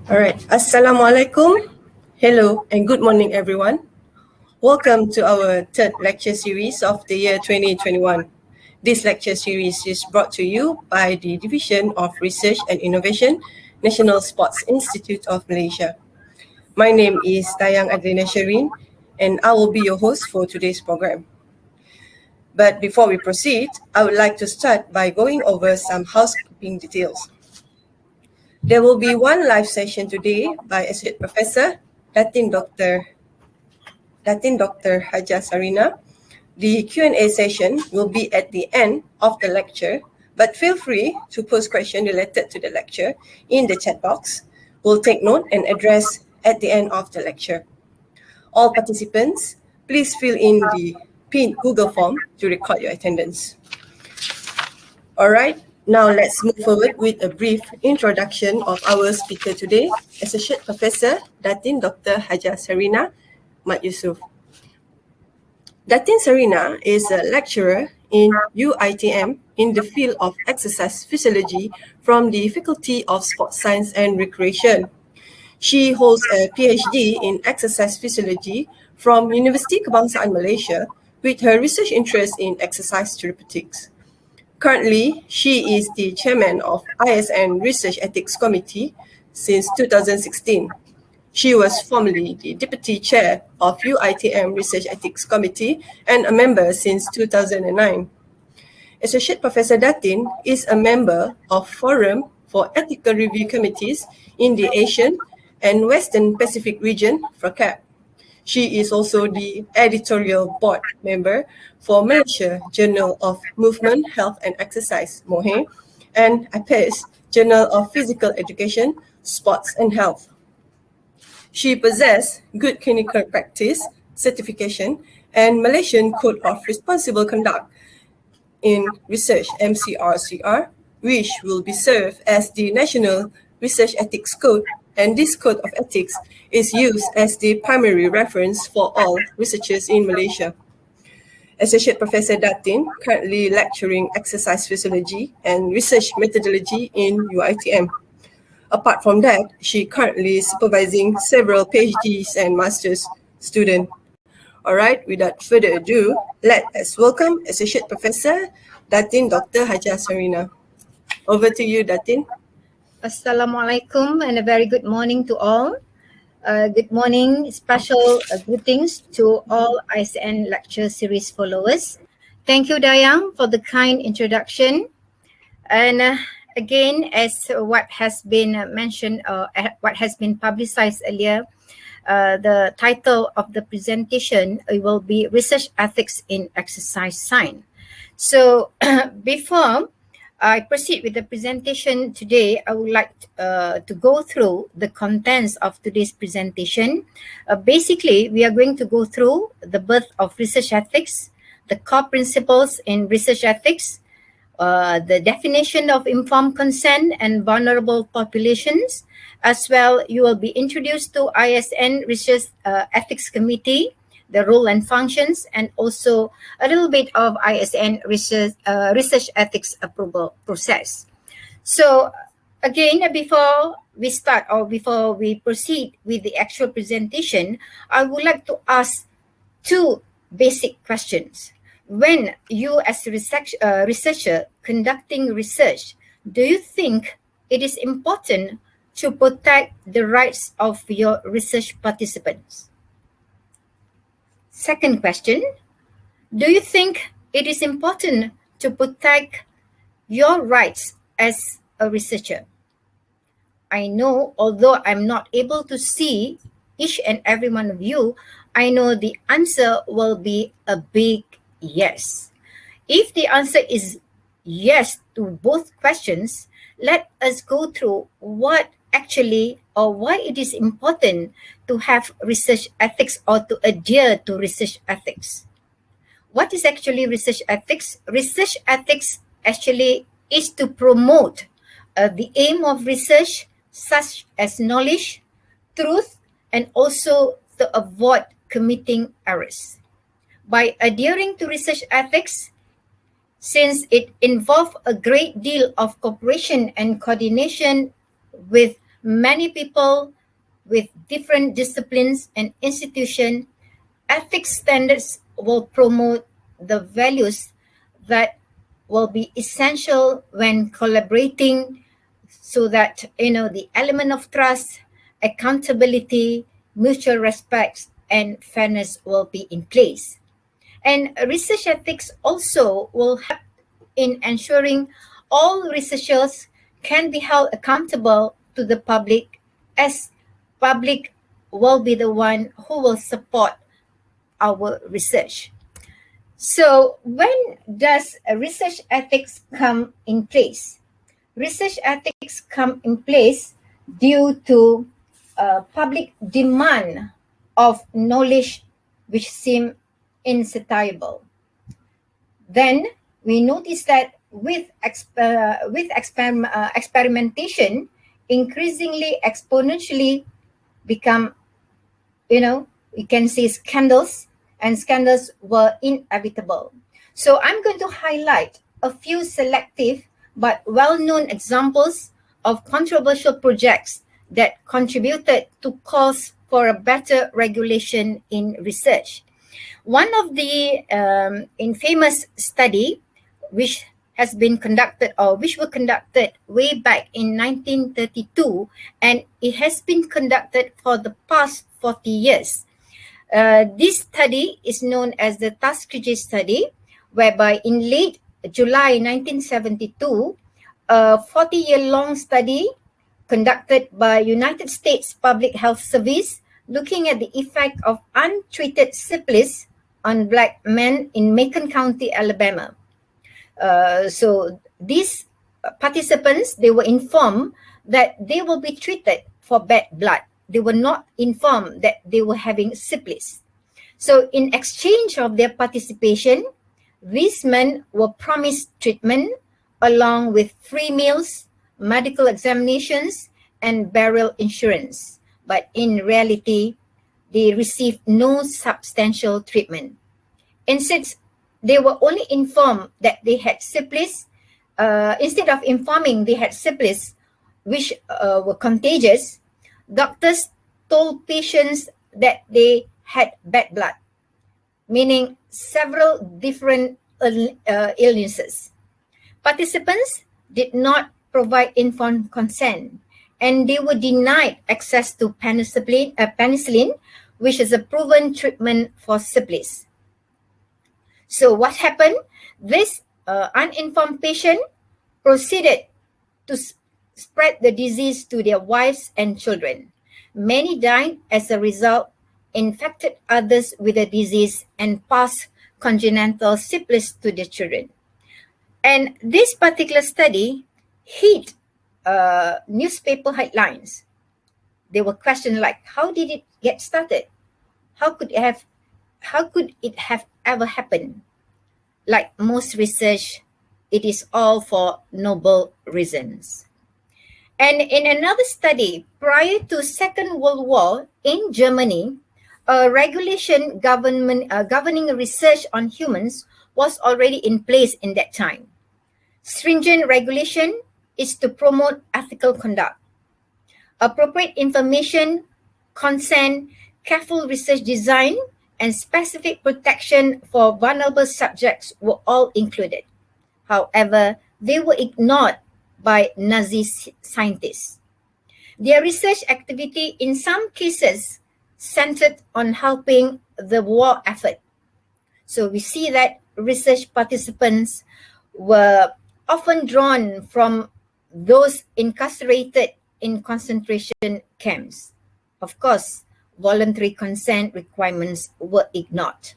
All right. Assalamualaikum. Hello and good morning, everyone. Welcome to our third lecture series of the year 2021. This lecture series is brought to you by the Division of Research and Innovation, National Sports Institute of Malaysia. My name is Dayang Adlina Shireen, and I will be your host for today's program. But before we proceed, I would like to start by going over some housekeeping details. There will be one live session today by Associate Professor Datin Dr. Haja Sarina. The Q&A session will be at the end of the lecture, but feel free to post questions related to the lecture in the chat box. We'll take note and address at the end of the lecture. All participants, please fill in the pinned Google form to record your attendance. All right. Now let's move forward with a brief introduction of our speaker today, Associate Professor Datin Dr. Haja Sarina Mat Yusof. Datin Sarina is a lecturer in UITM in the field of exercise physiology from the Faculty of Sports Science and Recreation. She holds a PhD in exercise physiology from Universiti Kebangsaan Malaysia with her research interest in exercise therapeutics. Currently, she is the chairman of ISN Research Ethics Committee since 2016. She was formerly the deputy chair of UITM Research Ethics Committee and a member since 2009. Associate Professor Datin is a member of Forum for Ethical Review Committees in the Asian and Western Pacific region, FRACAP. She is also the editorial board member for Malaysia Journal of Movement, Health and Exercise, MOHE, and IPES, Journal of Physical Education, Sports and Health. She possesses Good Clinical Practice certification and Malaysian Code of Responsible Conduct in Research, MCRCR, which will be served as the National Research Ethics Code, and this code of ethics is used as the primary reference for all researchers in Malaysia. Associate Professor Datin currently lecturing exercise physiology and research methodology in UITM. Apart from that, she currently supervising several PhDs and master's students. All right, without further ado, let us welcome Associate Professor Datin Dr. Haja Sarina. Over to you, Datin. Assalamualaikum and a very good morning to all. Good morning, special greetings to all ISN lecture series followers. Thank you, Dayang, for the kind introduction. And again, as what has been mentioned, what has been publicized earlier, the title of the presentation will be Research Ethics in Exercise Science. So before I proceed with the presentation today, I would like to go through the contents of today's presentation. Basically, we are going to go through the birth of research ethics, the core principles in research ethics, the definition of informed consent and vulnerable populations. As well, you will be introduced to ISN Research Ethics Committee, the role and functions, and also a little bit of ISN research ethics approval process. So again, before we start or before we proceed with the actual presentation, I would like to ask two basic questions. When you as a researcher conducting research, do you think it is important to protect the rights of your research participants? Second question, do you think it is important to protect your rights as a researcher? I know, although I'm not able to see each and every one of you, I know the answer will be a big yes. If the answer is yes to both questions, let us go through what actually or why it is important to have research ethics or to adhere to research ethics. What is actually research ethics? Research ethics actually is to promote the aim of research such as knowledge, truth, and also to avoid committing errors. By adhering to research ethics, since it involves a great deal of cooperation and coordination with many people with different disciplines and institutions, ethics standards will promote the values that will be essential when collaborating, so that the element of trust, accountability, mutual respect, and fairness will be in place. And research ethics also will help in ensuring all researchers can be held accountable to the public, as public will be the one who will support our research. So when does research ethics come in place? Research ethics come in place due to public demand of knowledge which seem insatiable. Then we notice that with experimentation, increasingly exponentially become, you can say scandals, and scandals were inevitable. So I'm going to highlight a few selective but well-known examples of controversial projects that contributed to calls for a better regulation in research. One of the infamous study which has been conducted, or which were conducted way back in 1932, and it has been conducted for the past 40 years. This study is known as the Tuskegee study, whereby in late July 1972, a 40-year-long study conducted by United States Public Health Service looking at the effect of untreated syphilis on Black men in Macon County, Alabama. So these participants, they were informed that they will be treated for bad blood. They were not informed that they were having syphilis. So in exchange of their participation, these men were promised treatment along with free meals, medical examinations, and burial insurance. But in reality, they received no substantial treatment. Instead, they were only informed that they had syphilis. Instead of informing they had syphilis, which were contagious, doctors told patients that they had bad blood, meaning several different illnesses. Participants did not provide informed consent, and they were denied access to penicillin, which is a proven treatment for syphilis. So what happened? This uninformed patient proceeded to spread the disease to their wives and children. Many died as a result, infected others with the disease, and passed congenital syphilis to their children. And this particular study hit newspaper headlines. They were questioned like, how did it get started? How could it have ever happened? Like most research, it is all for noble reasons. And in another study, prior to Second World War in Germany, a regulation governing research on humans was already in place in that time. Stringent regulation is to promote ethical conduct. Appropriate information, consent, careful research design, and specific protection for vulnerable subjects were all included. However, they were ignored by Nazi scientists. Their research activity in some cases centered on helping the war effort. So we see that research participants were often drawn from those incarcerated in concentration camps. Of course, voluntary consent requirements were ignored.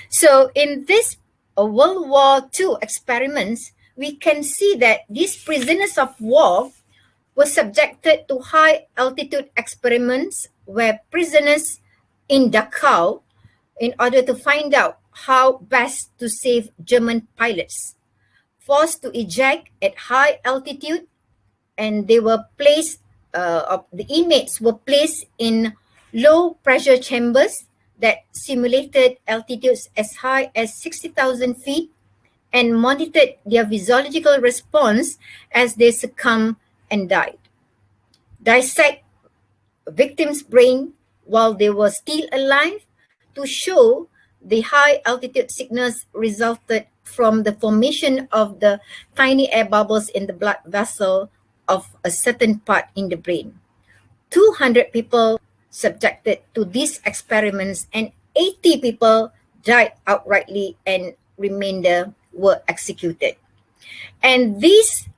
So in this World War II experiments, we can see that these prisoners of war were subjected to high altitude experiments where prisoners in Dachau, in order to find out how best to save German pilots, forced to eject at high altitude, and they were placed, the inmates were placed in low pressure chambers that simulated altitudes as high as 60,000 feet and monitored their physiological response as they succumbed and died. dissect victims' brain while they were still alive to show the high altitude sickness resulted from the formation of the tiny air bubbles in the blood vessel of a certain part in the brain. 200 people subjected to these experiments and 80 people died outrightly and remainder were executed. And these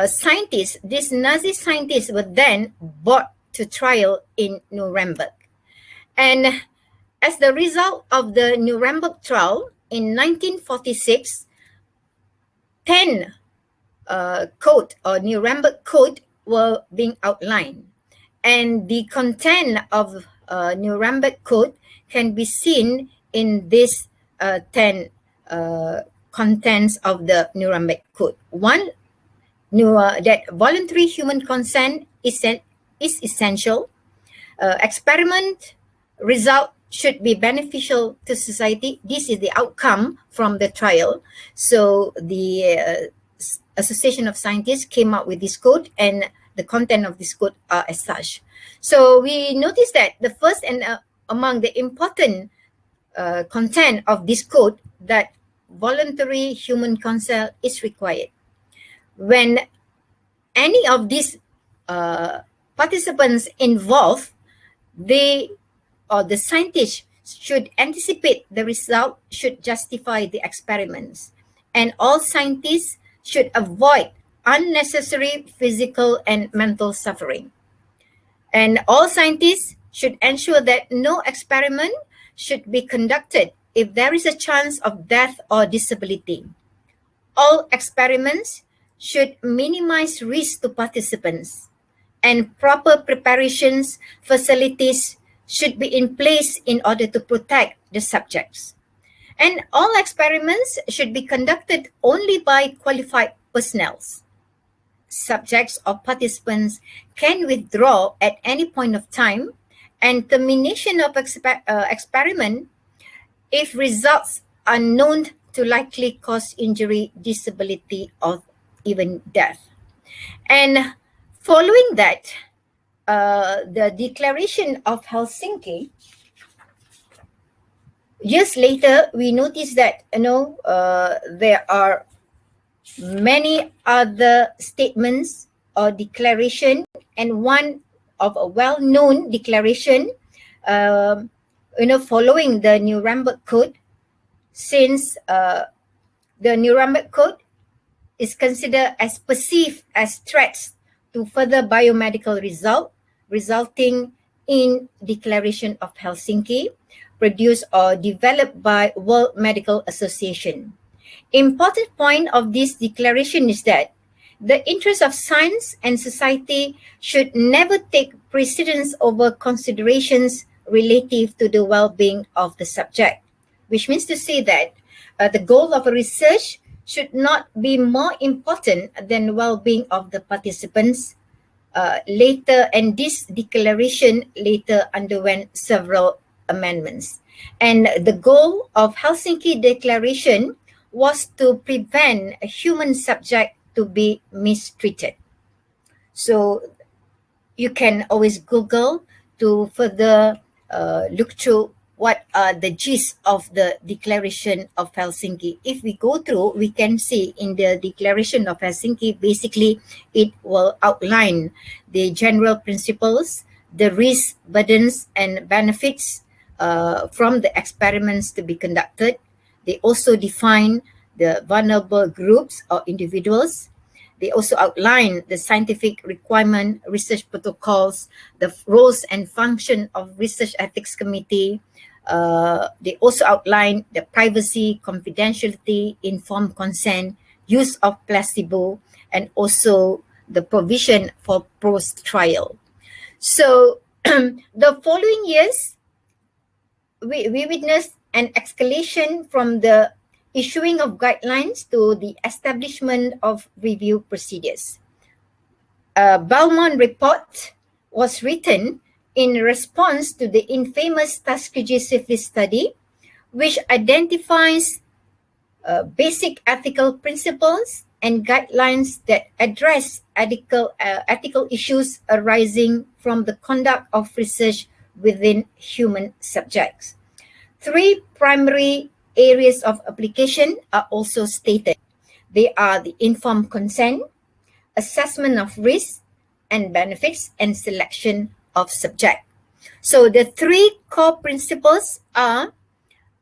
scientists, these Nazi scientists were then brought to trial in Nuremberg. And as the result of the Nuremberg trial in 1946, 10 code or Nuremberg code were being outlined. And the content of Nuremberg code can be seen in this 10 contents of the Nuremberg code. One, that voluntary human consent is essential. Experiment result should be beneficial to society. This is the outcome from the trial. So the Association of Scientists came up with this code, and the content of this code are as such. So we notice that the first and among the important content of this code, that voluntary human consent is required. When any of these participants involved, they or the scientists should anticipate the result, should justify the experiments, and all scientists should avoid unnecessary physical and mental suffering. And all scientists should ensure that no experiment should be conducted if there is a chance of death or disability. All experiments should minimize risk to participants, and proper preparations facilities should be in place in order to protect the subjects. And all experiments should be conducted only by qualified personnel. Subjects or participants can withdraw at any point of time, and termination of experiment if results are known to likely cause injury, disability, or even death. And following that, the Declaration of Helsinki, years later, we notice that there are many other statements or declaration, and one of a well-known declaration, following the Nuremberg Code, since the Nuremberg Code is considered as perceived as threats to further biomedical resulting in Declaration of Helsinki, produced or developed by World Medical Association. Important point of this declaration is that the interests of science and society should never take precedence over considerations relative to the well-being of the subject, which means to say that the goal of a research should not be more important than well-being of the participants. Later, and this declaration later underwent several amendments. And the goal of Helsinki Declaration was to prevent a human subject to be mistreated. So you can always Google to further look through what are the gist of the Declaration of Helsinki. If we go through, we can see in the Declaration of Helsinki, basically it will outline the general principles, the risks, burdens, and benefits from the experiments to be conducted. They also define the vulnerable groups or individuals. They also outline the scientific requirement, research protocols, the roles and function of research ethics committee. They also outline the privacy, confidentiality, informed consent, use of placebo, and also the provision for post-trial. So the following years, we witnessed an escalation from the issuing of guidelines to the establishment of review procedures. A Belmont report was written in response to the infamous Tuskegee syphilis study, which identifies basic ethical principles and guidelines that address ethical issues arising from the conduct of research within human subjects. 3 primary areas of application are also stated. They are the informed consent, assessment of risks and benefits, and selection of subject. So the 3 core principles are: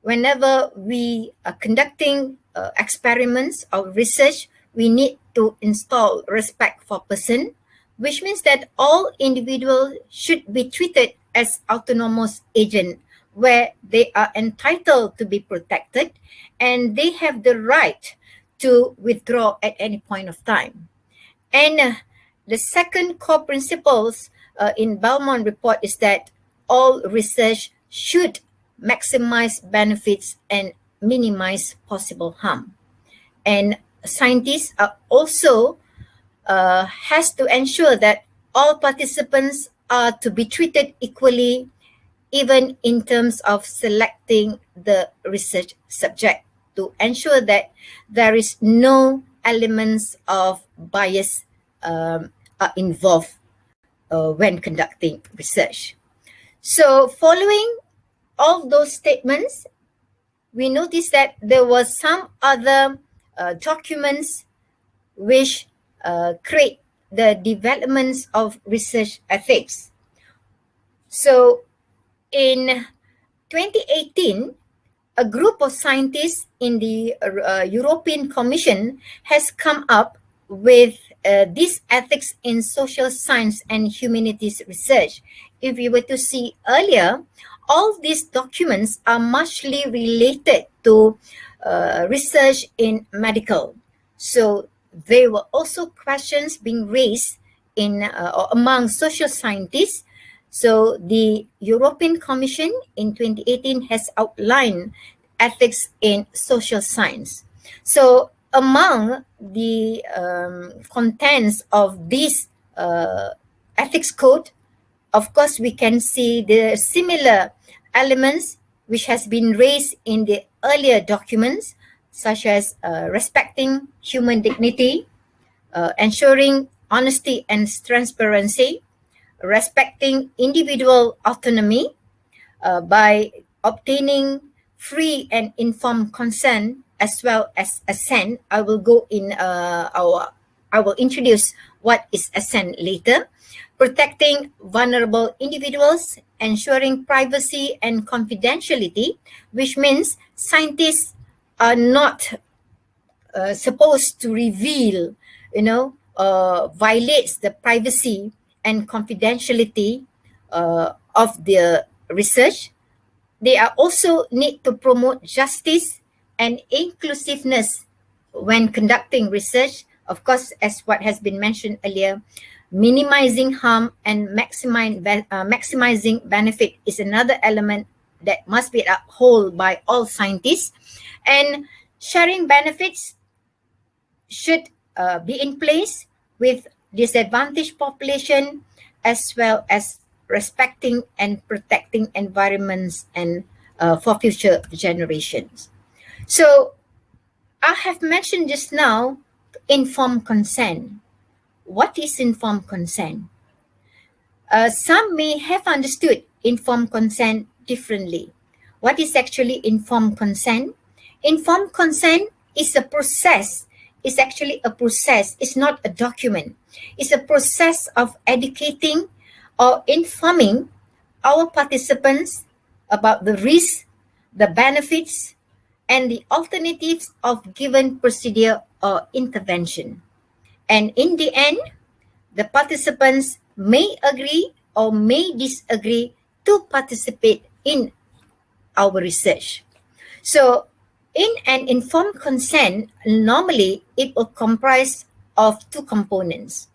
whenever we are conducting experiments or research, we need to install respect for person, which means that all individuals should be treated as autonomous agents, where they are entitled to be protected and they have the right to withdraw at any point of time. And the second core principles in Belmont report is that all research should maximize benefits and minimize possible harm. And scientists are also has to ensure that all participants are to be treated equally, even in terms of selecting the research subject, to ensure that there is no elements of bias are involved when conducting research. So following all those statements, we noticed that there was some other documents which create the developments of research ethics. So in 2018, a group of scientists in the European Commission has come up with this ethics in social science and humanities research. If you were to see earlier, all these documents are muchly related to research in medical. So there were also questions being raised in or among social scientists. So the European Commission in 2018 has outlined ethics in social science. So among the contents of this ethics code, of course, we can see the similar elements which has been raised in the earlier documents, such as respecting human dignity, ensuring honesty and transparency, respecting individual autonomy by obtaining free and informed consent as well as assent. I will go in I will introduce what is assent later. Protecting vulnerable individuals, ensuring privacy and confidentiality, which means scientists are not supposed to reveal, violates the privacy and confidentiality of the research. They are also need to promote justice and inclusiveness when conducting research. Of course, as what has been mentioned earlier, minimizing harm and maximizing benefit is another element that must be upheld by all scientists. And sharing benefits should be in place with disadvantaged population, as well as respecting and protecting environments and for future generations. So I have mentioned just now informed consent. What is informed consent? Some may have understood informed consent differently. What is actually informed consent? Informed consent is a process. It's actually a process. It's not a document. It's a process of educating or informing our participants about the risks, the benefits, and the alternatives of given procedure or intervention. And in the end, the participants may agree or may disagree to participate in our research. So in an informed consent, normally it will comprise of 2 components.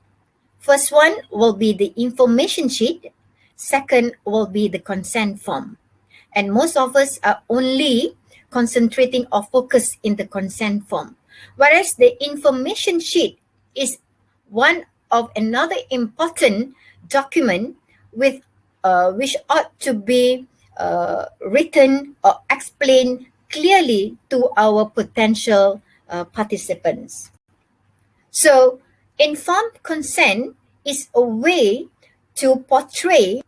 First one will be the information sheet. Second will be the consent form. And most of us are only concentrating or focused in the consent form. Whereas the information sheet is one of another important document with which ought to be written or explained clearly to our potential participants. So informed consent is a way to portray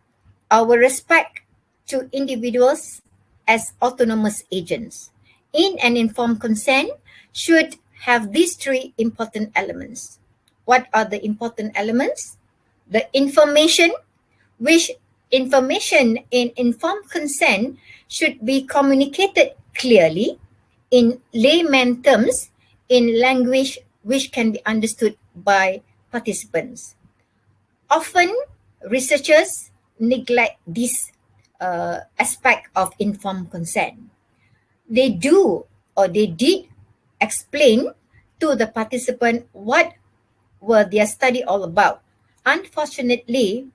our respect to individuals as autonomous agents. In an informed consent should have these three important elements. What are the important elements? The information, which information in informed consent should be communicated clearly in layman terms in language which can be understood by participants. Often, researchers neglect this aspect of informed consent. They did explain to the participant what were their study all about. Unfortunately,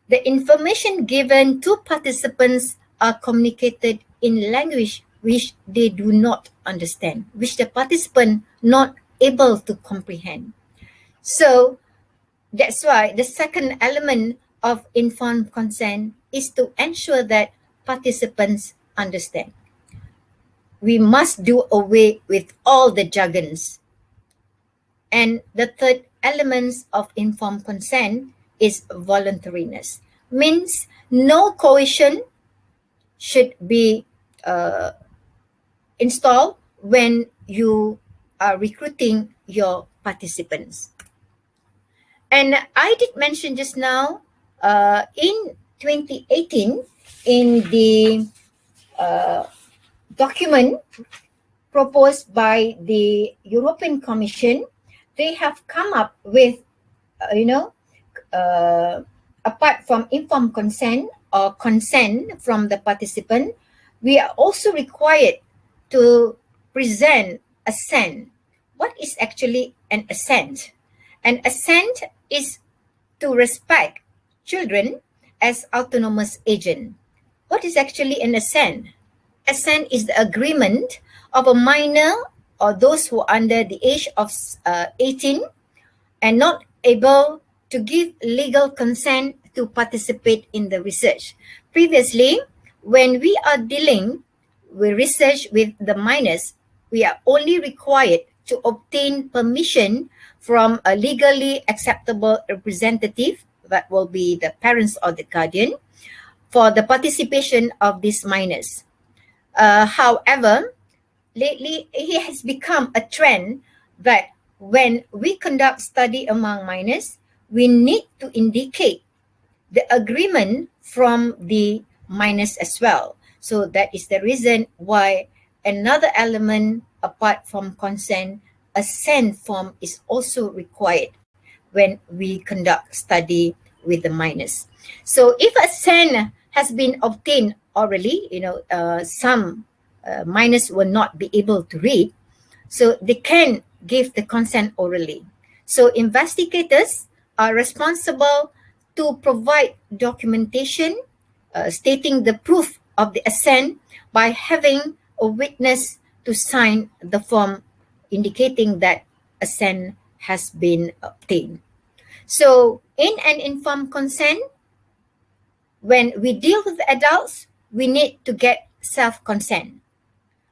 the information given to participants are communicated in language which they do not understand, which the participant not able to comprehend. So that's why the second element of informed consent is to ensure that participants understand. We must do away with all the jargons. And the third element of informed consent is voluntariness. Means no coercion should be installed when you are recruiting your participants. And I did mention just now in 2018 in the document proposed by the European Commission, they have come up with, apart from informed consent or consent from the participant, we are also required to present assent. What is actually an assent? An assent is to respect children as autonomous agent. What is actually an assent? Assent is the agreement of a minor or those who are under the age of 18 and not able to give legal consent to participate in the research. Previously, when we are dealing with research with the minors, we are only required to obtain permission from a legally acceptable representative, that will be the parents or the guardian, for the participation of these minors. However, lately it has become a trend that when we conduct study among minors, we need to indicate the agreement from the minors as well. So that is the reason why another element apart from consent, assent form is also required when we conduct study with the minors. So if assent has been obtained orally, some minors will not be able to read, so they can give the consent orally. So investigators are responsible to provide documentation stating the proof of the assent by having a witness to sign the form indicating that assent has been obtained. So in an informed consent, when we deal with adults, we need to get self-consent.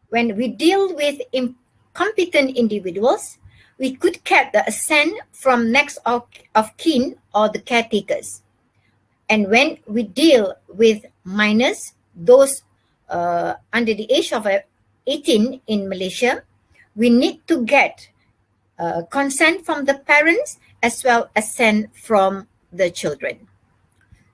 When we deal with incompetent individuals, we could get the assent from next of kin or the caretakers. And when we deal with minors, those under the age of 18 in Malaysia, we need to get consent from the parents as well as assent from the children.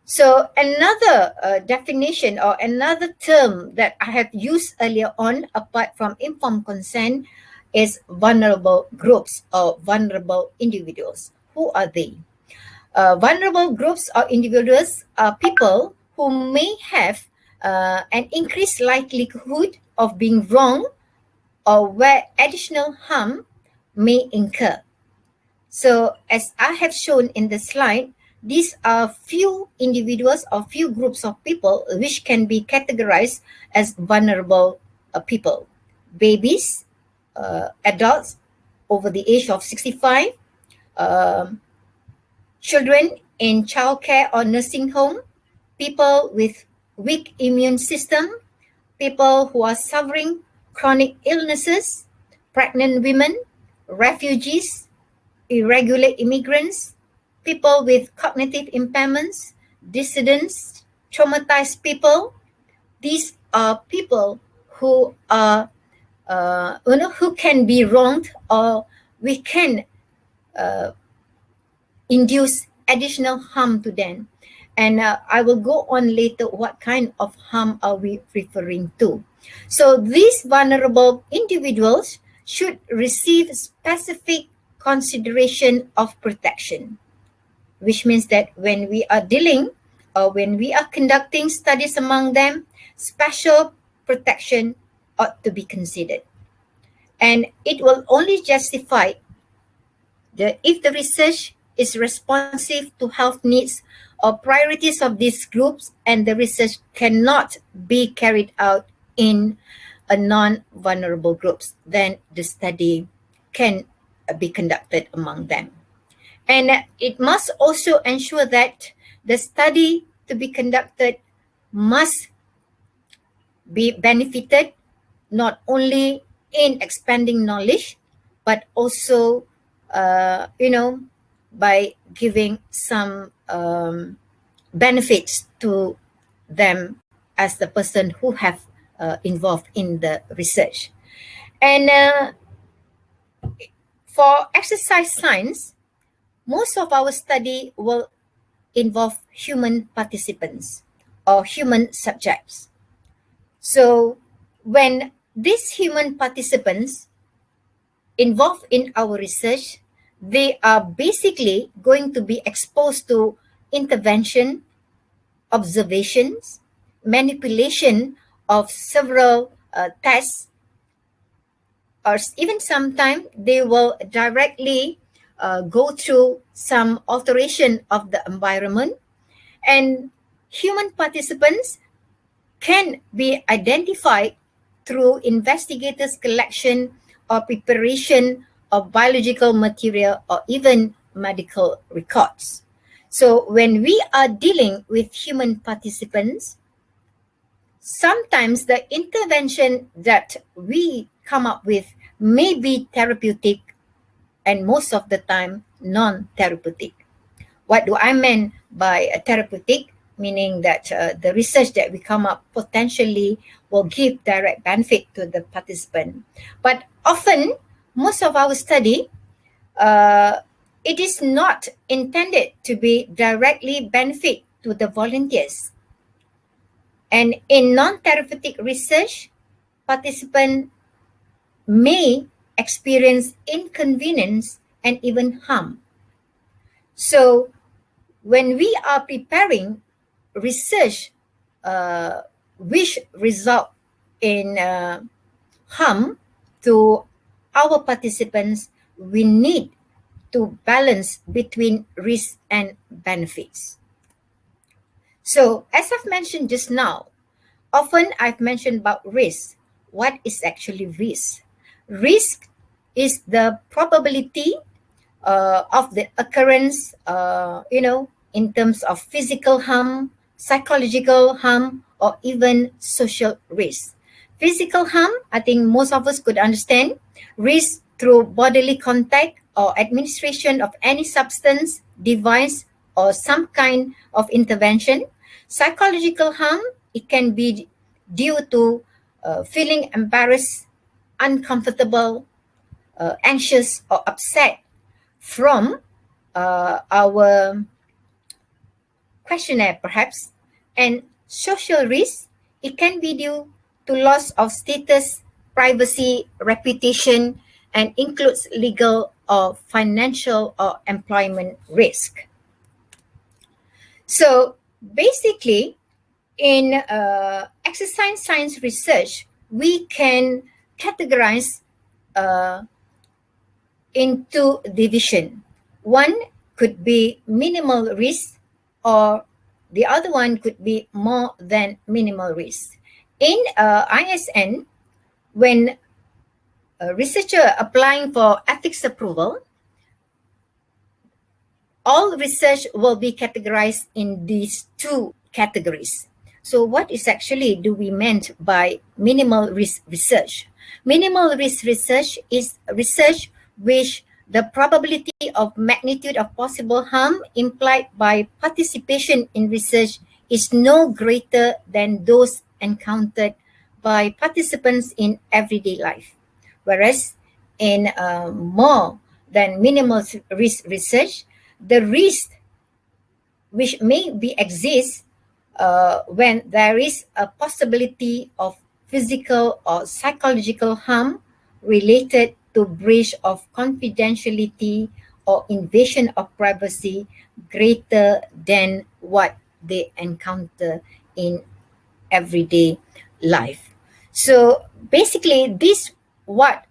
So another definition or another term that I have used earlier on apart from informed consent is vulnerable groups or vulnerable individuals. Who are they? Vulnerable groups or individuals are people who may have an increased likelihood of being wrong or where additional harm may incur. So as I have shown in the slide, these are few individuals or few groups of people which can be categorized as vulnerable people. Babies, adults over the age of 65, children in childcare or nursing home, people with weak immune system, people who are suffering chronic illnesses, pregnant women, refugees, irregular immigrants, people with cognitive impairments, dissidents, traumatized people. These are people who are, who can be wronged, or we can induce additional harm to them. And I will go on later what kind of harm are we referring to. So these vulnerable individuals should receive specific consideration of protection, which means that when we are dealing or when we are conducting studies among them, special protection ought to be considered. And it will only justify if the research is responsive to health needs or priorities of these groups, and the research cannot be carried out in a non-vulnerable groups, then the study can be conducted among them. And it must also ensure that the study to be conducted must be benefited not only in expanding knowledge, but also, by giving some benefits to them as the person who have involved in the research. And for exercise science, most of our study will involve human participants or human subjects. So when these human participants involved in our research, they are basically going to be exposed to intervention, observations, manipulation of several tests, or even sometimes they will directly go through some alteration of the environment. And human participants can be identified through investigators' collection or preparation of biological material or even medical records. So when we are dealing with human participants, sometimes the intervention that we come up with may be therapeutic and most of the time non-therapeutic. What do I mean by therapeutic? Meaning that the research that we come up potentially will give direct benefit to the participant. But often, most of our study, it is not intended to be directly benefit to the volunteers. And in non-therapeutic research, participants may experience inconvenience and even harm. So when we are preparing research which result in harm to our participants, we need to balance between risk and benefits. So as I've mentioned just now, often I've mentioned about risk. What is actually risk? Risk is the probability of the occurrence, in terms of physical harm, psychological harm, or even social risk. Physical harm, I think most of us could understand. Risk through bodily contact or administration of any substance, device, or some kind of intervention. Psychological harm, it can be due to feeling embarrassed, uncomfortable, anxious, or upset from our questionnaire perhaps. And social risk, it can be due to loss of status, privacy, reputation, and includes legal or financial or employment risk. So basically, in exercise science research, we can categorize into division. One could be minimal risk, or the other one could be more than minimal risk. In ISN, when a researcher applying for ethics approval, all research will be categorized in these two categories. So what is actually do we meant by minimal risk research? Minimal risk research is research which the probability of magnitude of possible harm implied by participation in research is no greater than those encountered by participants in everyday life. Whereas in more than minimal risk research, the risk which may be exist when there is a possibility of physical or psychological harm related to breach of confidentiality or invasion of privacy greater than what they encounter in everyday life. So basically, this what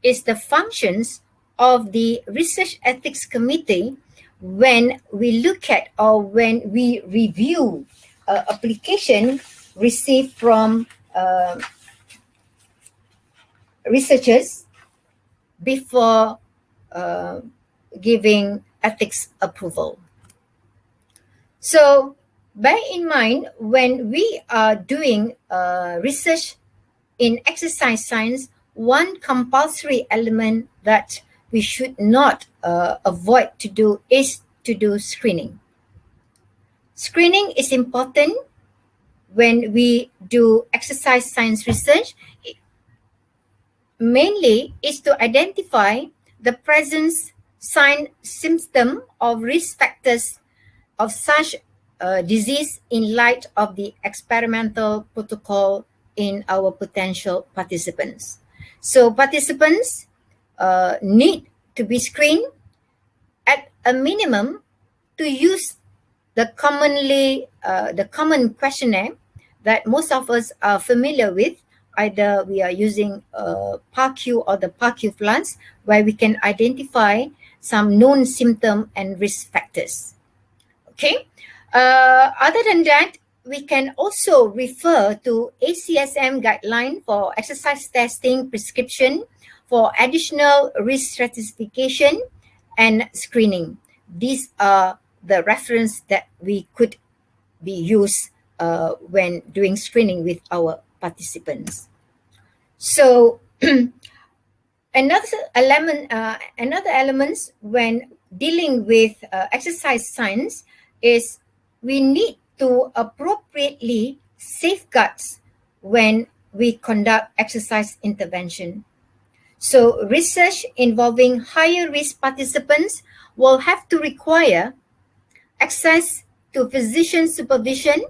is the functions of the Research Ethics Committee when we look at or when we review application received from researchers before giving ethics approval. So bear in mind, when we are doing research in exercise science, one compulsory element that we should not avoid to do is to do screening. Screening is important when we do exercise science research. Mainly is to identify the presence, sign, symptom, or risk factors of such disease in light of the experimental protocol in our potential participants. So participants need to be screened at a minimum to use the common questionnaire that most of us are familiar with. Either we are using PARQ or the PARQ Plus, where we can identify some known symptom and risk factors. Okay. Other than that, we can also refer to ACSM guideline for exercise testing prescription for additional risk stratification and screening. These are the reference that we could be used when doing screening with our participants. So another element when dealing with exercise science is we need to appropriately safeguard when we conduct exercise intervention. So research involving higher risk participants will have to require access to physician supervision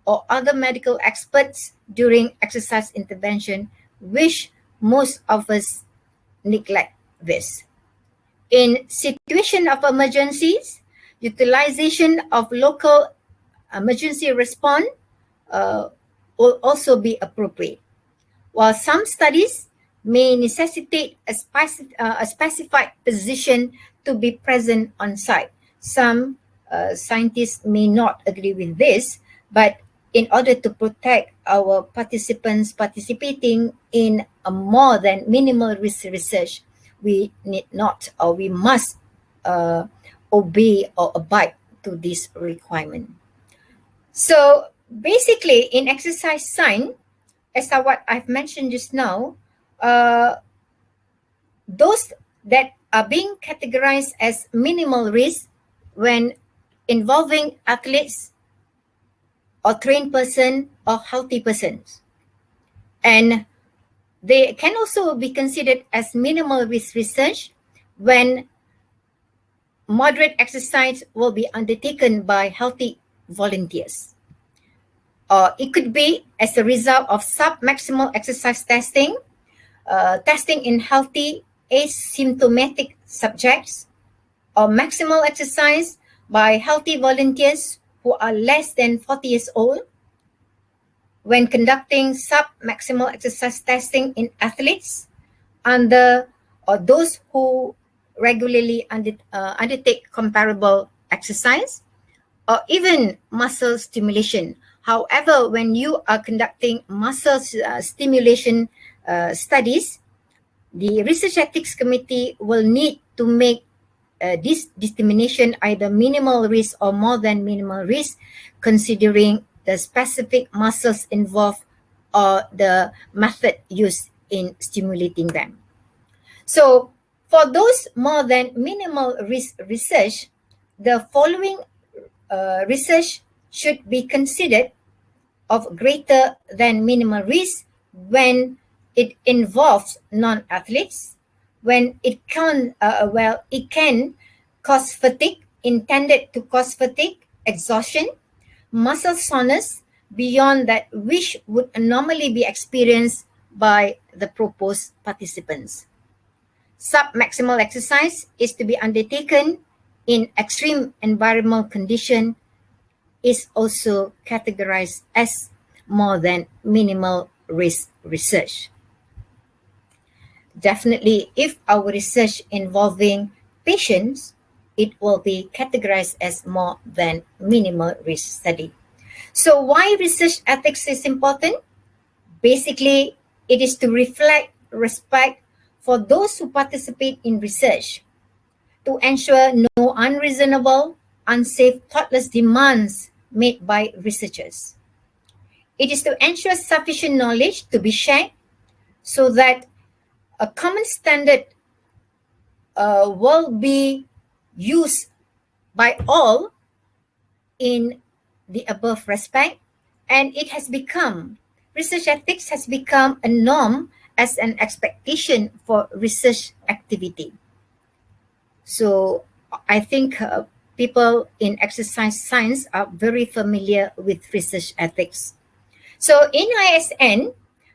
or other medical experts during exercise intervention, which most of us neglect this. In situation of emergencies, utilization of local emergency response will also be appropriate. While some studies may necessitate a specified physician to be present on site, some scientists may not agree with this, but in order to protect our participants participating in a more than minimal risk research, we need not or we must obey or abide to this requirement. So basically in exercise science, as what I've mentioned just now, those that are being categorized as minimal risk when involving athletes or trained person or healthy persons. And they can also be considered as minimal risk research when moderate exercise will be undertaken by healthy volunteers. Or it could be as a result of sub-maximal exercise testing, testing in healthy asymptomatic subjects, or maximal exercise by healthy volunteers who are less than 40 years old when conducting sub-maximal exercise testing in athletes under or those who regularly undertake comparable exercise, or even muscle stimulation. However, when you are conducting muscle stimulation studies, the Research Ethics Committee will need to make this determination either minimal risk or more than minimal risk, considering the specific muscles involved or the method used in stimulating them. So For those more than minimal risk research, the following research should be considered of greater than minimal risk when it involves non-athletes, when it can cause fatigue, intended to cause fatigue, exhaustion, muscle soreness beyond that which would normally be experienced by the proposed participants. Submaximal exercise is to be undertaken in extreme environmental condition is also categorized as more than minimal risk research. Definitely, if our research involving patients, it will be categorized as more than minimal risk study. So why research ethics is important? Basically, it is to reflect respect for those who participate in research, to ensure no unreasonable, unsafe, thoughtless demands made by researchers. It is to ensure sufficient knowledge to be shared so that a common standard will be used by all in the above respect, and it has become, research ethics has become a norm as an expectation for research activity. So I think people in exercise science are very familiar with research ethics. So in ISN,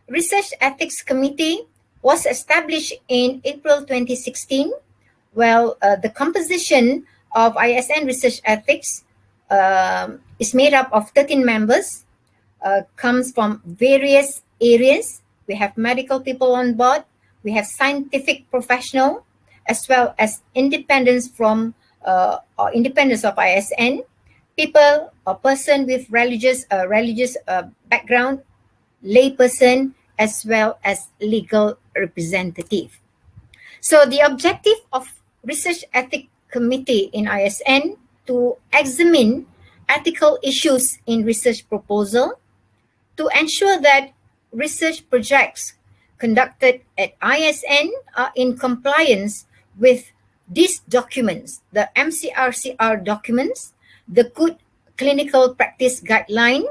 Research Ethics Committee was established in April 2016. Well, the composition of ISN Research Ethics is made up of 13 members, comes from various areas. We have medical people on board, we have scientific professional, as well as independence from or independence of ISN, people or person with religious background, lay person, as well as legal representative. So the objective of Research Ethics Committee in ISN to examine ethical issues in research proposal, to ensure that research projects conducted at ISN are in compliance with these documents, the MCRCR documents, the Good Clinical Practice Guideline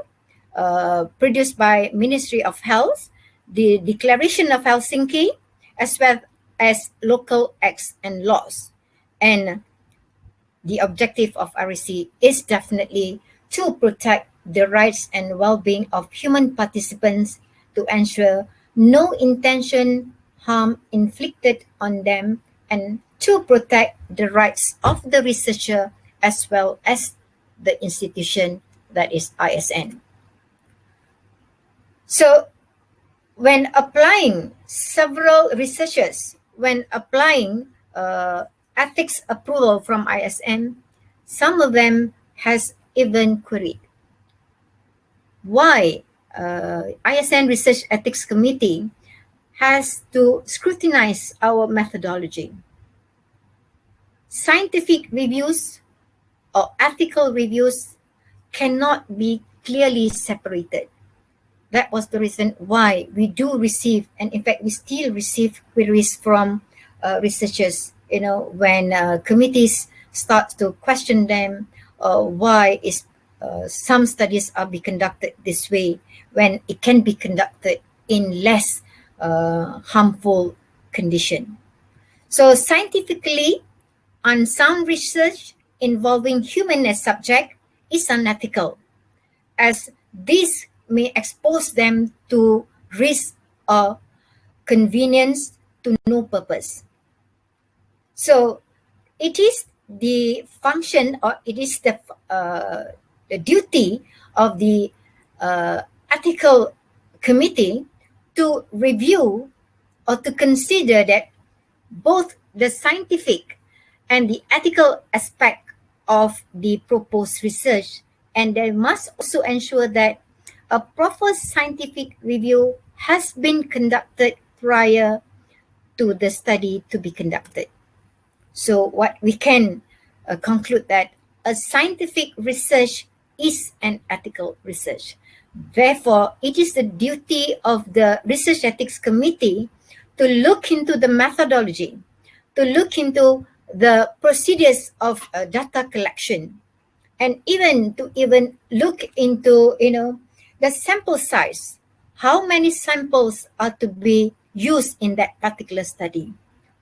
produced by Ministry of Health, the Declaration of Helsinki, as well as local acts and laws. And the objective of REC is definitely to protect the rights and well-being of human participants, to ensure no intention harm inflicted on them, and to protect the rights of the researcher as well as the institution, that is ISN. So when applying several researchers, when applying ethics approval from ISN, some of them has even queried why ISN Research Ethics Committee has to scrutinize our methodology. Scientific reviews or ethical reviews cannot be clearly separated. That was the reason why we do receive, and in fact we still receive queries from researchers, when committees start to question them, why is some studies are be conducted this way when it can be conducted in less harmful condition. So scientifically, unsound research involving human as subject is unethical, as this may expose them to risk or convenience to no purpose. So it is the function, or it is the duty of the ethical committee to review or to consider that both the scientific and the ethical aspect of the proposed research, and they must also ensure that a proper scientific review has been conducted prior to the study to be conducted. So what we can conclude that a scientific research is an ethical research. Therefore, it is the duty of the Research Ethics Committee to look into the methodology, to look into the procedures of data collection, and even to look into, the sample size. How many samples are to be used in that particular study?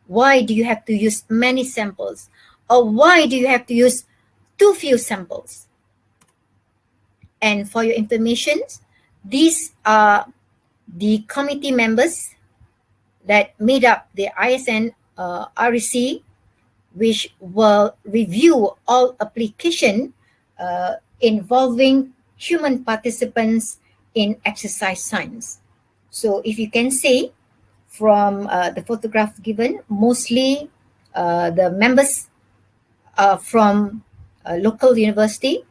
Why do you have to use many samples? Or why do you have to use too few samples? And for your information, these are the committee members that made up the ISN REC, which will review all application involving human participants in exercise science. So if you can see from the photograph given, mostly the members are from local university,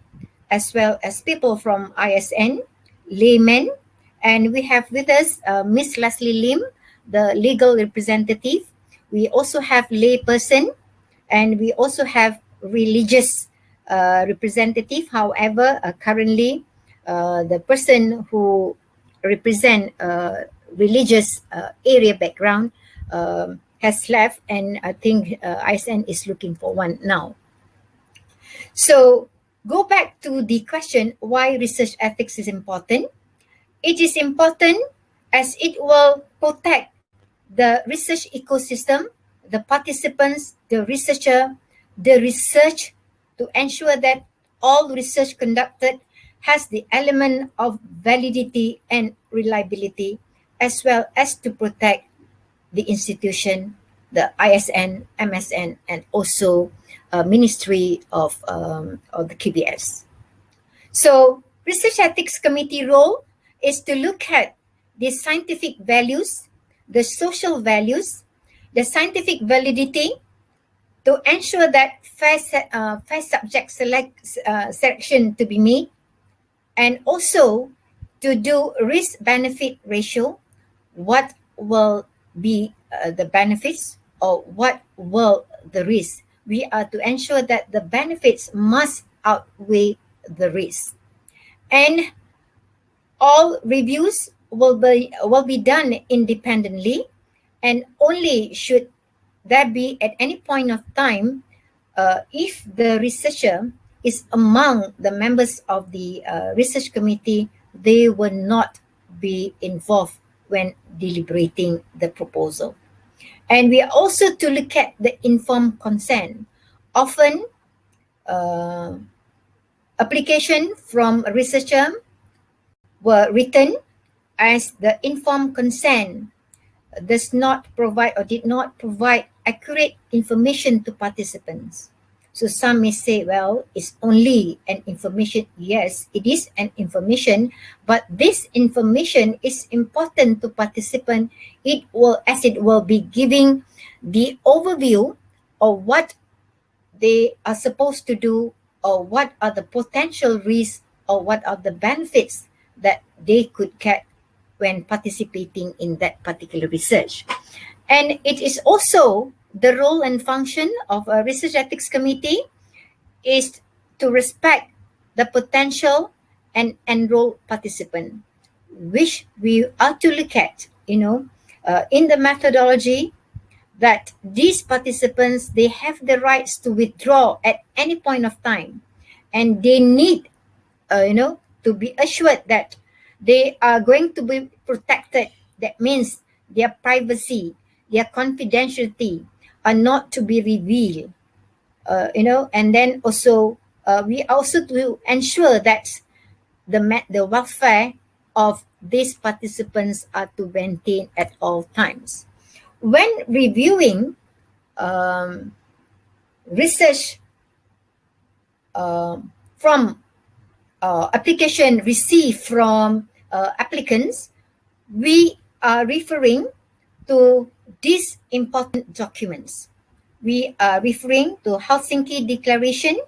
as well as people from ISN, laymen, and we have with us Miss Leslie Lim, the legal representative. We also have layperson, and we also have religious representative. However, currently the person who represent religious area background has left, and I think ISN is looking for one now. So go back to the question why research ethics is important. It is important as it will protect the research ecosystem, the participants, the researcher, the research, to ensure that all research conducted has the element of validity and reliability, as well as to protect the institution, the ISN, MSN, and also Ministry of the KBS. So Research Ethics Committee role is to look at the scientific values, the social values, the scientific validity, to ensure that fair subject selection to be made, and also to do risk-benefit ratio. What will be the benefits, or what will the risk? We are to ensure that the benefits must outweigh the risk. And all reviews will be done independently, and only should there be at any point of time, if the researcher is among the members of the research committee, they will not be involved when deliberating the proposal. And we are also to look at the informed consent. Often, application from a researcher were written as the informed consent does not provide or did not provide accurate information to participants. So some may say, well, it's only an information. Yes, it is an information, but this information is important to participant. It will be giving the overview of what they are supposed to do, or what are the potential risks, or what are the benefits that they could get when participating in that particular research. And it is also the role and function of a research ethics committee is to respect the potential and enrolled participant, which we are to look at, in the methodology, that these participants, they have the rights to withdraw at any point of time, and they need, to be assured that they are going to be protected. That means their privacy, their confidentiality are not to be revealed, and then also we also to ensure that the welfare of these participants are to maintain at all times. When reviewing research from application received from applicants, we are referring to these important documents. We are referring to Helsinki Declaration.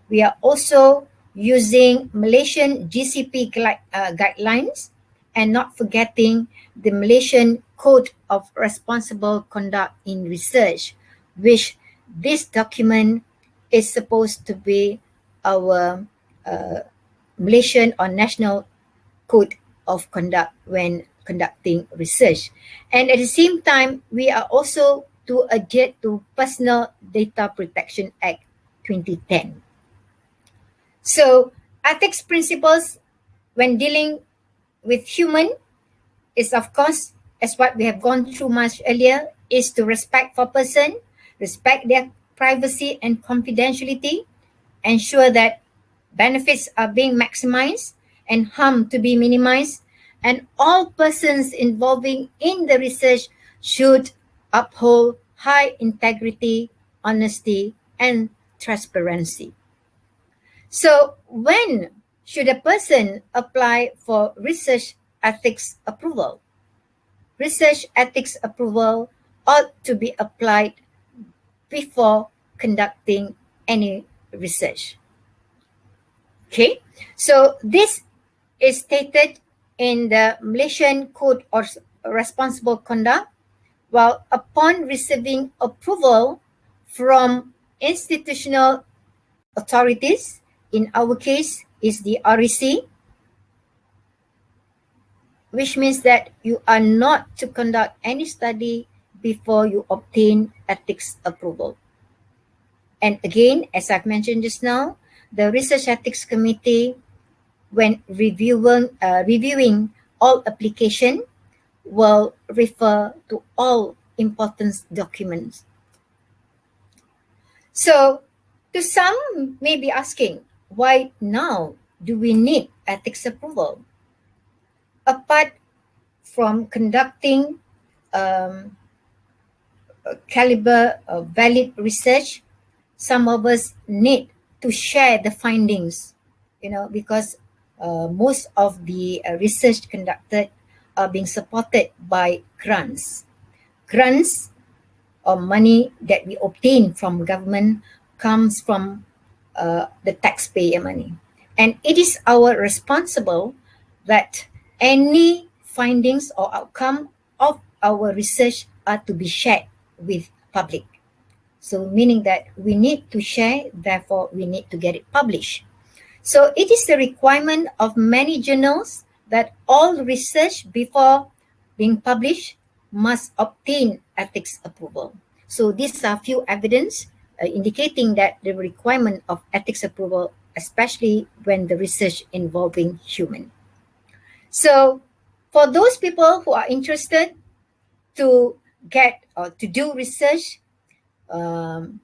We are also using Malaysian GCP guidelines, and not forgetting the Malaysian Code of Responsible Conduct in Research, which this document is supposed to be our Malaysian or national code of conduct when conducting research. And at the same time, we are also to adhere to Personal Data Protection Act 2010. So ethics principles when dealing with human is, of course, as what we have gone through much earlier, is to respect for person, respect their privacy and confidentiality, ensure that benefits are being maximized and harm to be minimized, and all persons involving in the research should uphold high integrity, honesty, and transparency. So when should a person apply for research ethics approval? Research ethics approval ought to be applied before conducting any research. Okay, so this is stated in the Malaysian Code of Responsible Conduct, while upon receiving approval from institutional authorities, in our case is the REC, which means that you are not to conduct any study before you obtain ethics approval. And again, as I've mentioned just now, the Research Ethics Committee, when reviewing all application, will refer to all important documents. So, to some may be asking, why now do we need ethics approval? Apart from conducting caliber valid research, some of us need to share the findings, because most of the research conducted are being supported by grants. Grants or money that we obtain from government comes from the taxpayer money. And it is our responsible that any findings or outcome of our research are to be shared with public. So meaning that we need to share, therefore we need to get it published. So it is the requirement of many journals that all research before being published must obtain ethics approval. So these are few evidence indicating that the requirement of ethics approval, especially when the research involving human. So for those people who are interested to get or to do research in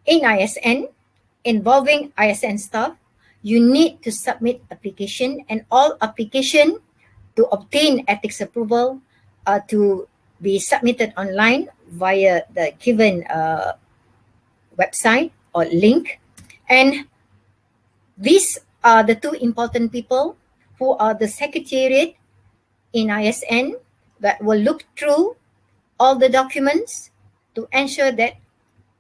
ISN, involving ISN staff, you need to submit application, and all application to obtain ethics approval are to be submitted online via the given website or link. And these are the two important people who are the secretariat in ISN that will look through all the documents to ensure that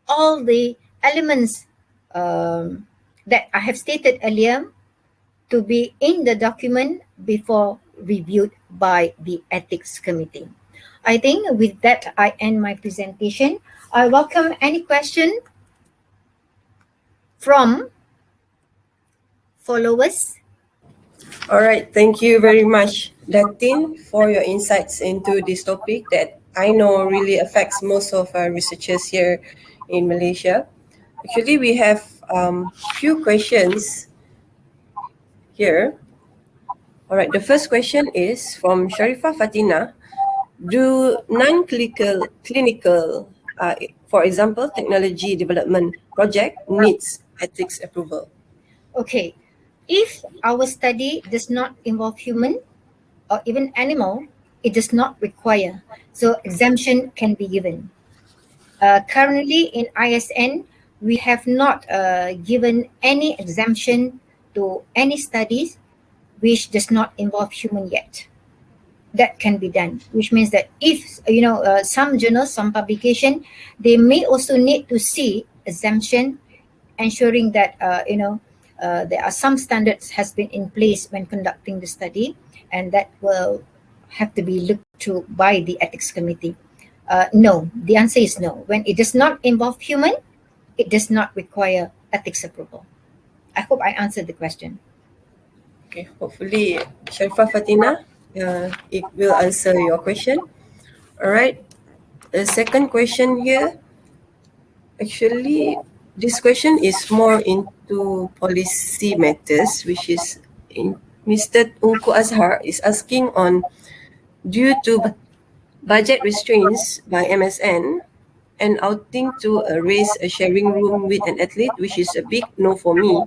all the elements that I have stated earlier to be in the document before reviewed by the ethics committee. I think with that, I end my presentation. I welcome any question from followers. All right, thank you very much, Datin, for your insights into this topic that I know really affects most of our researchers here in Malaysia. Actually, we have few questions here. All right, the first question is from Sharifah Fatina. Do non-clinical, for example, technology development project needs ethics approval? Okay, if our study does not involve human or even animal, it does not require. So exemption can be given. Currently in ISN, we have not given any exemption to any studies which does not involve human yet. That can be done, which means that if some journals, some publication, they may also need to see exemption, ensuring that there are some standards has been in place when conducting the study, and that will have to be looked to by the ethics committee. No, the answer is no. When it does not involve human, it does not require ethics approval. I hope I answered the question. Okay, hopefully, Sharifah Fatina, it will answer your question. All right. The second question here, actually, this question is more into policy matters, which is Mr. Unku Azhar is asking on due to budget restraints by MSN and outing to raise a sharing room with an athlete, which is a big no for me,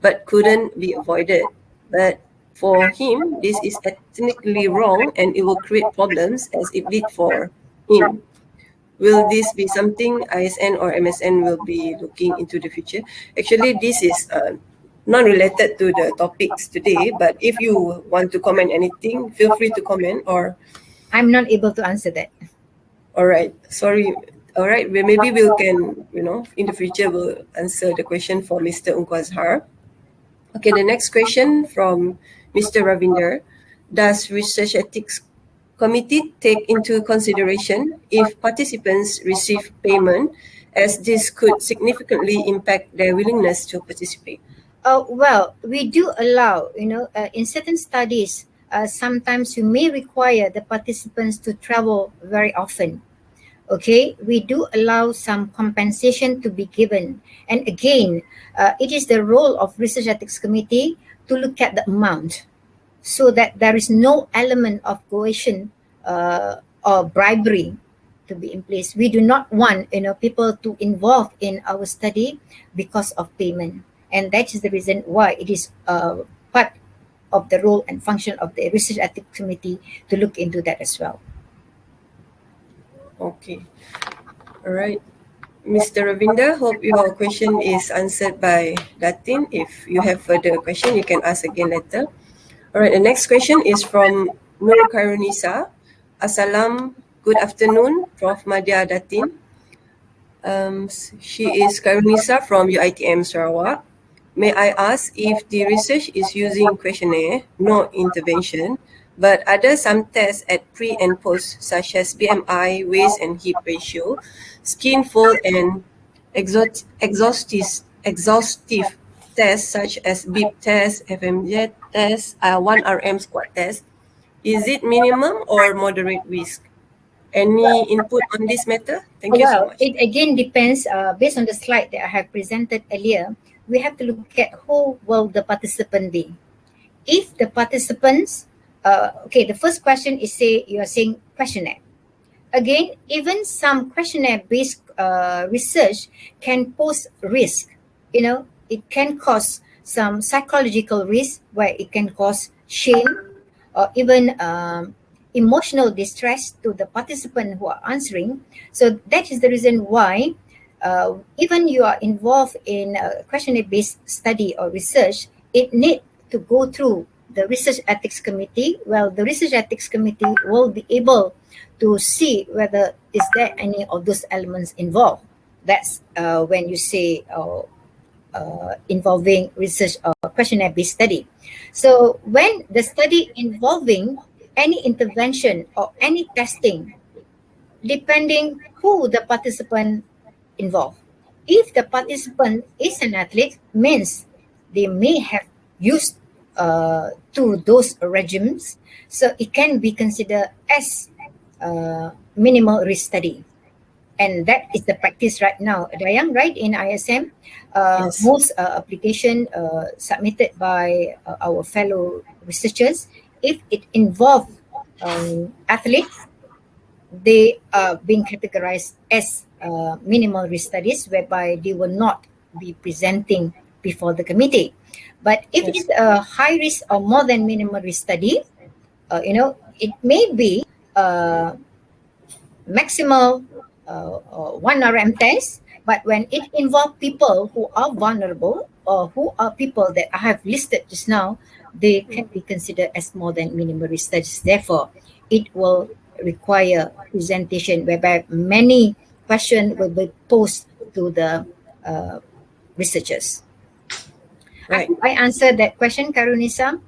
but couldn't be avoided. But for him, this is ethnically wrong and it will create problems as it did for him. Will this be something ISN or MSN will be looking into the future? Actually, this is non-related to the topics today, but if you want to comment anything, feel free to comment or... I'm not able to answer that. All right, sorry. All right, maybe we can, in the future we'll answer the question for Mr. Unku Azhar. Okay, the next question from Mr. Ravinder. Does Research Ethics Committee take into consideration if participants receive payment, as this could significantly impact their willingness to participate? Well, we do allow, in certain studies, sometimes you may require the participants to travel very often. Okay, we do allow some compensation to be given. And again, it is the role of Research Ethics Committee to look at the amount so that there is no element of coercion or bribery to be in place. We do not want, people to involve in our study because of payment. And that is the reason why it is part of the role and function of the Research Ethics Committee to look into that as well. Okay. All right. Mr. Ravinder, hope your question is answered by Datin. If you have further question, you can ask again later. All right, the next question is from Nur Kairunisa. Assalam, good afternoon, Prof. Madya Datin. She is Kairunisa from UITM Sarawak. May I ask if the research is using questionnaire, no intervention, but are some tests at pre and post, such as BMI, waist and hip ratio, skin fold, and exhaustive tests such as BIP test, FMZ test, 1RM squat test? Is it minimum or moderate risk? Any input on this matter? Thank you so much. It again depends, based on the slide that I have presented earlier, we have to look at who will the participant be. If the participants, the first question is you are saying questionnaire. Again, even some questionnaire-based research can pose risk. It can cause some psychological risk where it can cause shame or even emotional distress to the participant who are answering. So that is the reason why even you are involved in a questionnaire-based study or research, it needs to go through the Research Ethics Committee. Well, the Research Ethics Committee will be able to see whether is there any of those elements involved. That's when you say involving research or questionnaire-based study. So when the study involving any intervention or any testing, depending who the participant involved. If the participant is an athlete, means they may have used to those regimes, so it can be considered as minimal risk study. And that is the practice right now, Dayang, right, in ISM. Yes. Most application submitted by our fellow researchers, if it involves athletes, they are being categorized as minimal risk studies, whereby they will not be presenting before the committee. But if it is a high risk or more than minimal risk study, it may be maximal 1RM test, but when it involves people who are vulnerable or who are people that I have listed just now, they can be considered as more than minimal risk studies. Therefore, it will require presentation whereby many questions will be posed to the researchers. Right. I answered that question, Karunisa.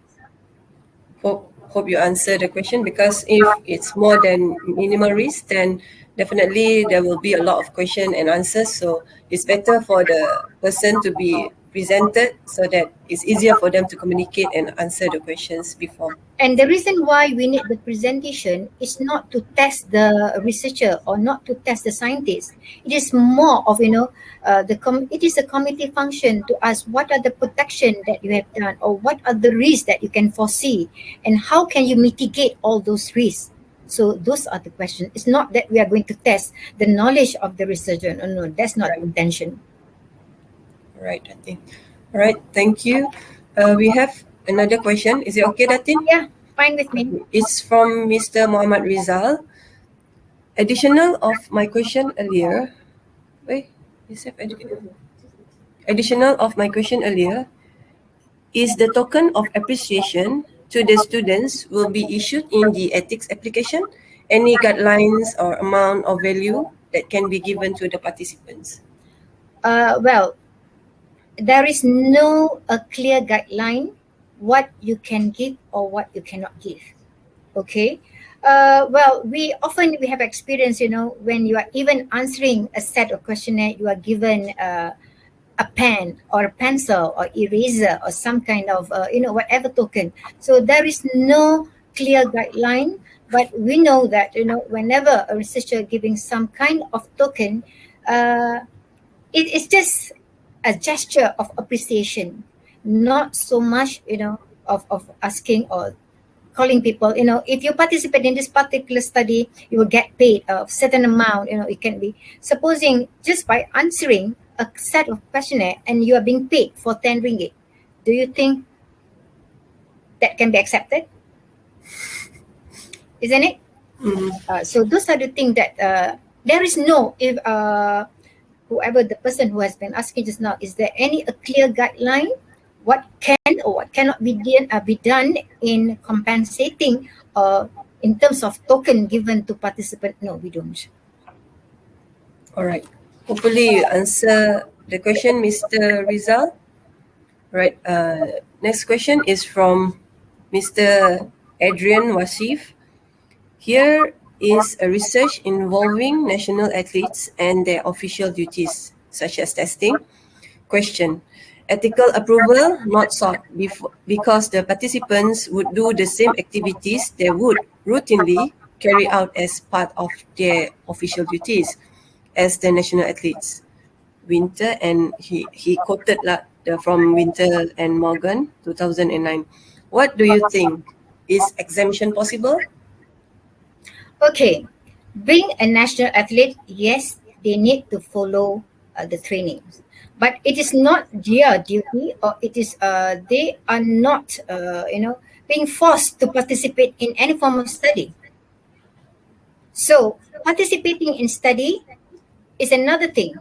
Hope you answer the question, because if it's more than minimal risk, then definitely there will be a lot of question and answers. So it's better for the person to be presented so that it's easier for them to communicate and answer the questions before. And the reason why we need the presentation is not to test the researcher or not to test the scientist. It is more of, it is a committee function to ask what are the protection that you have done, or what are the risks that you can foresee, and how can you mitigate all those risks. So those are the questions. It's not that we are going to test the knowledge of the researcher. No, that's not the intention. Right, Datin. All right, thank you. We have another question. Is it okay, Datin? Yeah, fine with me. It's from Mr. Muhammad Rizal. Additional of my question earlier. Additional of my question earlier, is the token of appreciation to the students will be issued in the ethics application? Any guidelines or amount or value that can be given to the participants? Well, there is no a clear guideline what you can give or what you cannot give. Okay. Well, we have experience, when you are even answering a set of questionnaire, you are given a pen or a pencil or eraser or some kind of, whatever token. So there is no clear guideline, but we know that, whenever a researcher giving some kind of token, it is just a gesture of appreciation, not so much, of asking or calling people, if you participate in this particular study, you will get paid a certain amount, it can be, supposing just by answering a set of questionnaire and you are being paid for 10 ringgit. Do you think that can be accepted? Isn't it? So those are the things that there is no, if whoever the person who has been asking just now, is there any a clear guideline what can or what cannot be done in compensating in terms of token given to participant? No, we don't. All right. Hopefully you answer the question, Mr. Rizal. Right. Next question is from Mr. Adrian Wasif. Here is a research involving national athletes and their official duties, such as testing. Question: ethical approval not sought because the participants would do the same activities they would routinely carry out as part of their official duties as the national athletes. Winter, and he quoted from Winter and Morgan, 2009. What do you think? Is exemption possible? Okay, being a national athlete, yes, they need to follow the trainings, but it is not their duty, or it is they are not being forced to participate in any form of study. So participating in study is another thing.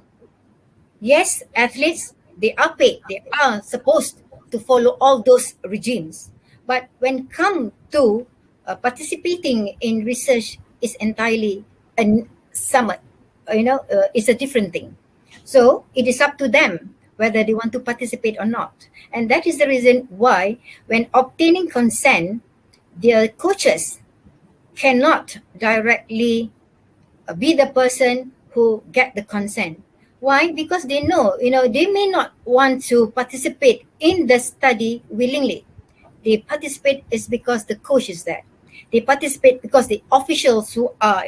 Yes, athletes, they are paid, they are supposed to follow all those regimes, but when come to participating in research is entirely it's a different thing. So it is up to them whether they want to participate or not. And that is the reason why when obtaining consent, their coaches cannot directly be the person who get the consent. Why? Because they know, they may not want to participate in the study willingly. They participate is because the coach is there. They participate because the officials who are,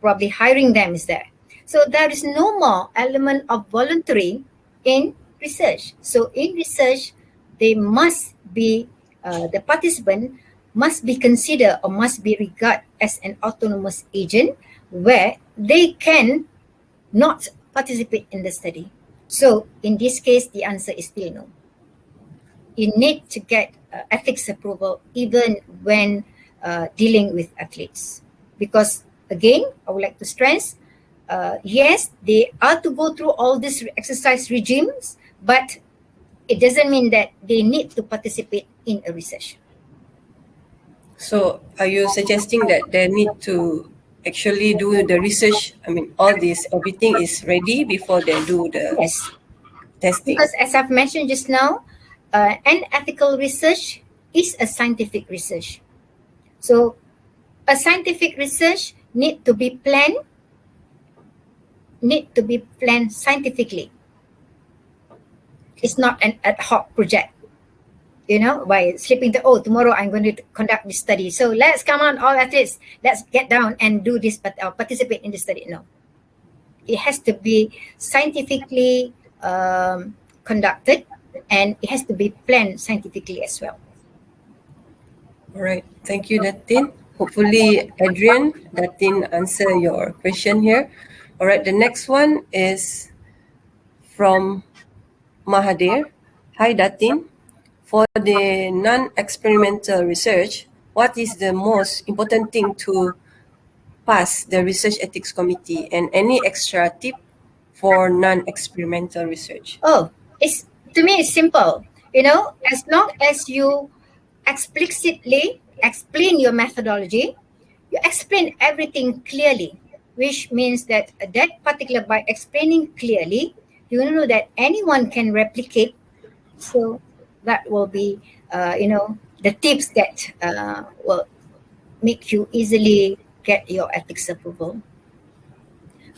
probably hiring them is there. So there is no more element of voluntary in research. So in research, they must be, the participant must be considered or must be regarded as an autonomous agent where they can not participate in the study. So in this case, the answer is still no. You need to get ethics approval even when dealing with athletes. Because again, I would like to stress, yes, they are to go through all these exercise regimes, but it doesn't mean that they need to participate in a research. So are you suggesting that they need to actually do the research? I mean, everything is ready before they do the testing? Because as I've mentioned just now, an ethical research is a scientific research. So a scientific research need to be planned scientifically. It's not an ad hoc project, by sleeping tomorrow I'm going to conduct this study. So let's come on, all ethics, let's get down and do this, but participate in the study. No. It has to be scientifically conducted, and it has to be planned scientifically as well. All right. Thank you, Datin. Hopefully, Adrian, Datin answer your question here. All right. The next one is from Mahathir. Hi, Datin. For the non-experimental research, what is the most important thing to pass the research ethics committee, and any extra tip for non-experimental research? To me it's simple. As long as you explicitly explain your methodology, you explain everything clearly, which means that particular, by explaining clearly, you know that anyone can replicate. So that will be the tips that will make you easily get your ethics approval.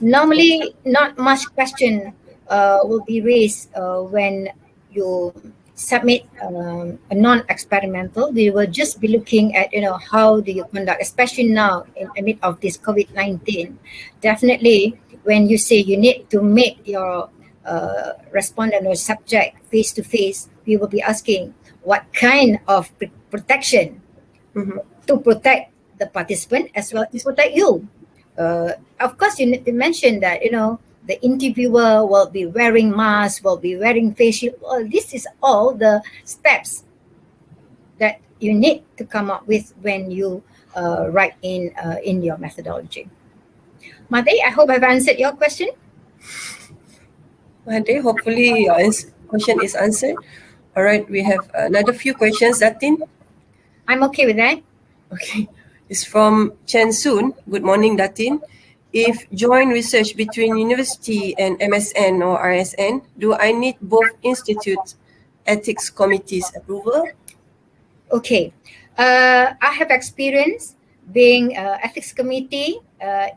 Normally, not much question will be raised when you submit a non-experimental. We will just be looking at how do you conduct, especially now in the midst of this COVID-19. Definitely, when you say you need to make your respondent or subject face-to-face, we will be asking what kind of protection to protect the participant as well as protect you. Of course, you need to mention that the interviewer will be wearing masks, will be wearing face shield. Well, this is all the steps that you need to come up with when you write in your methodology. Madai, I hope I've answered your question. Madai, hopefully your question is answered. All right, we have another few questions, Datin. I'm okay with that. Okay, it's from Chen Soon. Good morning, Datin. If joint research between university and MSN or ISN, do I need both institute ethics committees approval? Okay, I have experience being ethics committee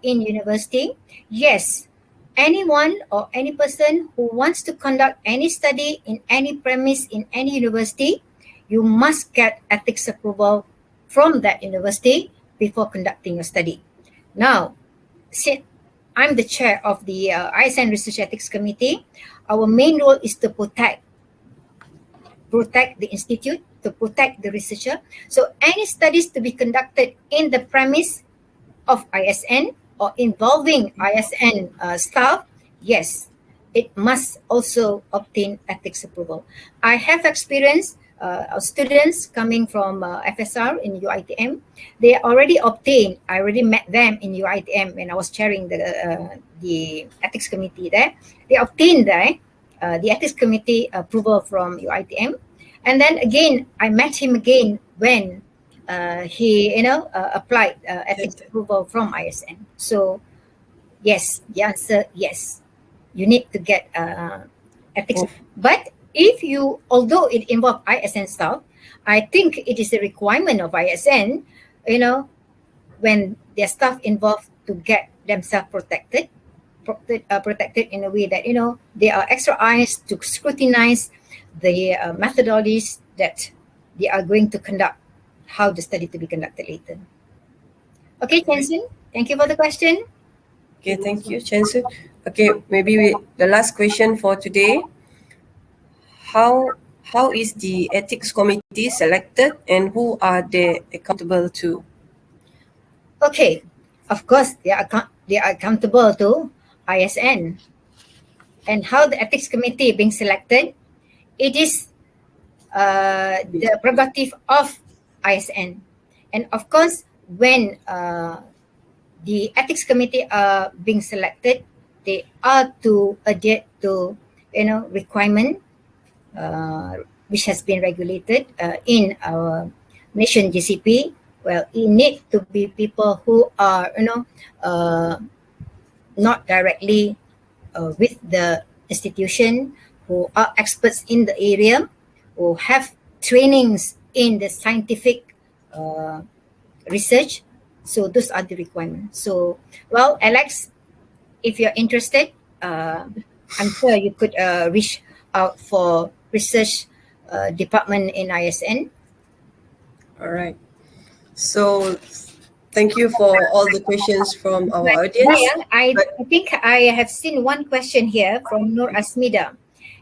in university. Yes, anyone or any person who wants to conduct any study in any premise in any university, you must get ethics approval from that university before conducting your study. Now, since I'm the chair of the ISN Research Ethics Committee, our main role is to protect the institute, to protect the researcher. So any studies to be conducted in the premise of ISN or involving ISN staff, yes, it must also obtain ethics approval. I have experience students coming from FSR in UITM. They already obtained, I already met them in UITM when I was chairing the ethics committee there. They obtained the ethics committee approval from UITM. And then again, I met him again when he applied ethics approval from ISN. So yes, the answer, yes, you need to get ethics. But although it involves ISN staff, I think it is a requirement of ISN, when their staff involved to get themselves protected in a way that, they are extra eyes to scrutinize the methodologies that they are going to conduct, how the study to be conducted later. Okay, Chensun, thank you for the question. Okay, thank you, Chensun. Okay, maybe the last question for today. How is the ethics committee selected, and who are they accountable to? Okay, of course they are accountable to ISN. And how the ethics committee being selected, it is the prerogative of ISN. And of course, when the ethics committee are being selected, they are to adhere to requirement which has been regulated in our nation GCP. Well, it need to be people who are not directly with the institution, who are experts in the area, who have trainings in the scientific research. So those are the requirements. So, well, Alex, if you're interested, I'm sure you could reach out for research department in ISN. All right. So thank you for all the questions from our audience. I think I have seen one question here from Nur Asmida.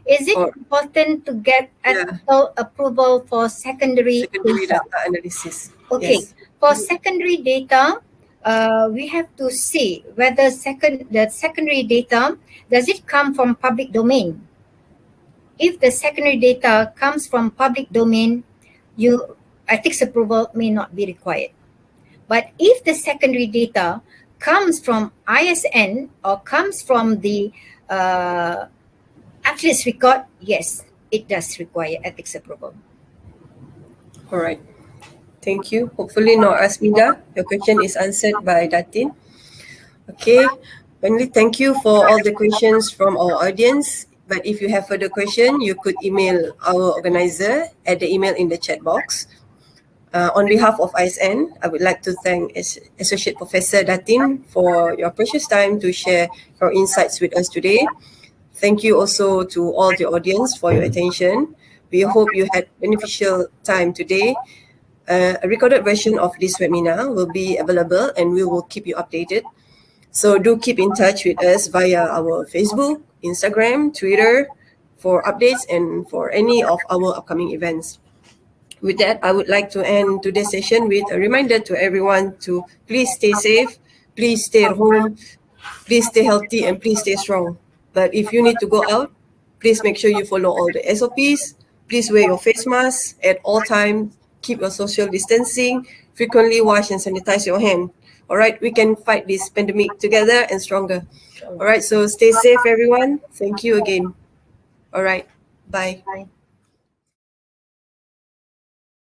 Is it important to get ethical approval for secondary data? Data analysis? Okay, Yes. for secondary data, we have to see whether the secondary data, does it come from public domain? If the secondary data comes from public domain, ethics approval may not be required. But if the secondary data comes from ISN or comes from the athlete's record, yes, it does require ethics approval. All right. Thank you. Hopefully, Nur Asmida, your question is answered by Datin. Okay. Finally, thank you for all the questions from our audience. But if you have further question, you could email our organizer at the email in the chat box. On behalf of ISN, I would like to thank Associate Professor Datin for your precious time to share your insights with us today. Thank you also to all the audience for your attention. We hope you had beneficial time today. A recorded version of this webinar will be available and we will keep you updated. So do keep in touch with us via our Facebook, Instagram, Twitter for updates and for any of our upcoming events. With that, I would like to end today's session with a reminder to everyone to please stay safe, please stay at home, please stay healthy, and please stay strong. But if you need to go out, please make sure you follow all the SOPs. Please wear your face mask at all times. Keep your social distancing. Frequently wash and sanitize your hand. All right, we can fight this pandemic together and stronger. All right, so stay safe, everyone. Thank you again. All right, bye. Bye.